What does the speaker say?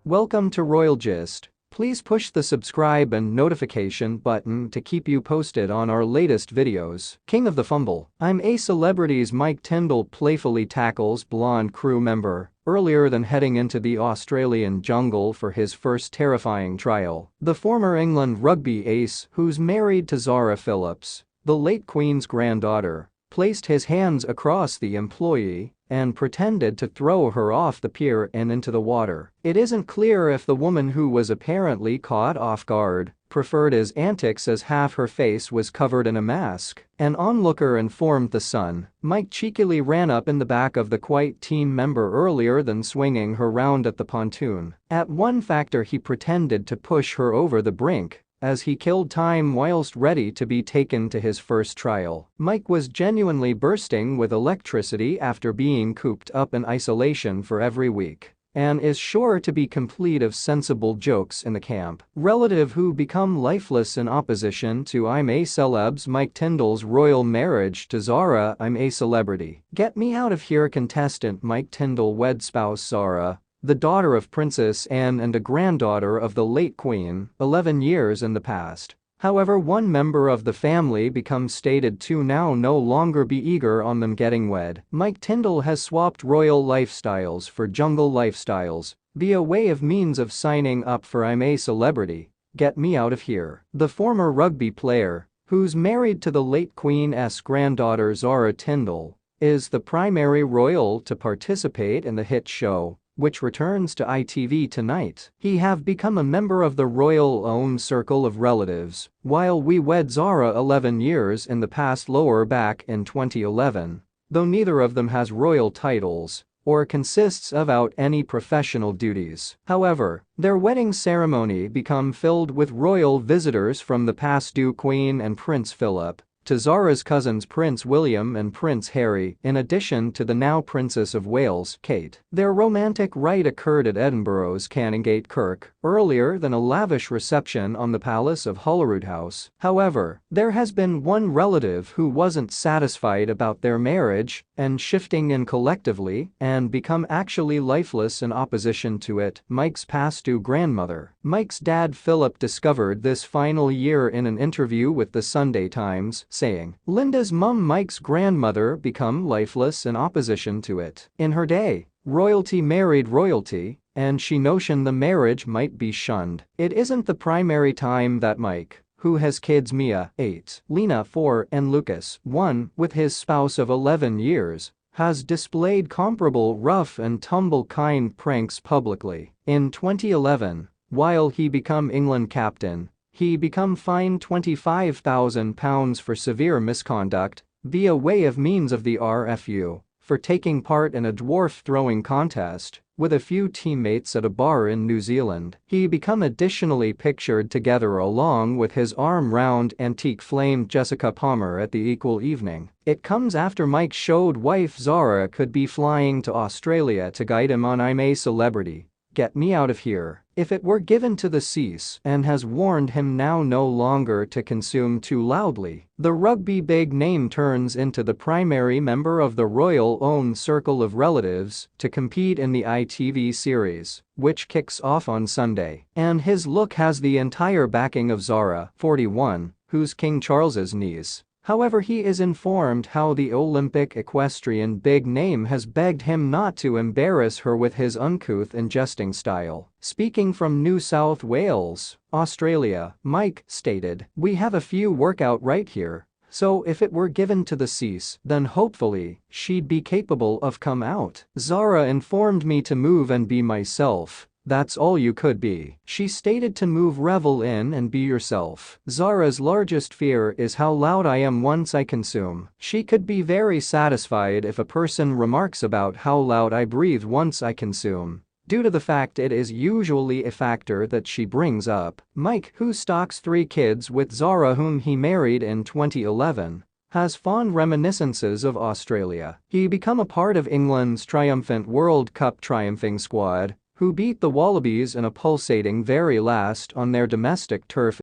Welcome to Royal Gist. Please push the subscribe and notification button to keep you posted on our latest videos. King of the Fumble. I'm a Celebrity's Mike Tindall playfully tackles blonde crew member earlier than heading into the Australian jungle for his first terrifying trial. The former England rugby ace, who's married to Zara Phillips, the late Queen's granddaughter, placed his hands across the employee and pretended to throw her off the pier and into the water. It isn't clear if the woman, who was apparently caught off guard, preferred his antics as half her face was covered in a mask. An onlooker informed The Sun, Mike cheekily ran up in the back of the quiet team member earlier than swinging her round at the pontoon. At one factor, he pretended to push her over the brink as he killed time whilst ready to be taken to his first trial. Mike was genuinely bursting with electricity after being cooped up in isolation for every week, and is sure to be complete of sensible jokes in the camp. Relative who become lifeless in opposition to I'm a Celeb's Mike Tindall's royal marriage to Zara I'm a Celebrity. Get me out of here. Contestant Mike Tindall wed spouse Zara, the daughter of Princess Anne and a granddaughter of the late Queen, 11 years in the past. However, one member of the family becomes stated to now no longer be eager on them getting wed. Mike Tindall has swapped royal lifestyles for jungle lifestyles via way of means of signing up for I'm a Celebrity. Get me out of here. The former rugby player, who's married to the late Queen's granddaughter Zara Tindall, is the primary royal to participate in the hit show, which returns to ITV tonight. He have become a member of the royal-owned circle of relatives, while we wed Zara 11 years in the past. Lower back in 2011, though neither of them has royal titles or consists of out any professional duties. However, their wedding ceremony become filled with royal visitors from the past due Queen and Prince Philip to Zara's cousins Prince William and Prince Harry, in addition to the now Princess of Wales, Kate. Their romantic rite occurred at Edinburgh's Canongate Kirk, earlier than a lavish reception on the Palace of Holyrood House. However, there has been one relative who wasn't satisfied about their marriage and shifting in collectively and become actually lifeless in opposition to it. Mike's past due grandmother. Mike's dad Philip discovered this final year in an interview with the Sunday Times, saying, "Linda's mum, Mike's grandmother, become lifeless in opposition to it. In her day, royalty married royalty, and she notioned the marriage might be shunned. It isn't the primary time that Mike, who has kids Mia, 8, Lena, 4, and Lucas, 1, with his spouse of 11 years, has displayed comparable rough and tumble kind pranks publicly. In 2011, while he become England captain, he become fined £25,000 for severe misconduct via way of means of the RFU for taking part in a dwarf throwing contest with a few teammates at a bar in New Zealand. He become additionally pictured together along with his arm-round antique flame Jessica Palmer at the equal evening. It comes after Mike showed wife Zara could be flying to Australia to guide him on I'm a Celebrity. Get me out of here. If it were given to the cease and has warned him now no longer to consume too loudly. The rugby big name turns into the primary member of the royal-owned circle of relatives to compete in the ITV series, which kicks off on Sunday. And his look has the entire backing of Zara, 41, who's King Charles's niece. However, he is informed how the Olympic equestrian big name has begged him not to embarrass her with his uncouth and jesting style. Speaking from New South Wales, Australia, Mike stated, "We have a few workout right here, so if it were given to the cease, then hopefully she'd be capable of come out. Zara informed me to move and be myself. That's all you could be." She stated to move, revel in and be yourself. Zara's largest fear is how loud I am once I consume. She could be very satisfied if a person remarks about how loud I breathe once I consume, due to the fact it is usually a factor that she brings up. Mike, who stalks 3 kids with Zara, whom he married in 2011, has fond reminiscences of Australia. He become a part of England's triumphant World Cup triumphing squad, who beat the Wallabies in a pulsating very last on their domestic turf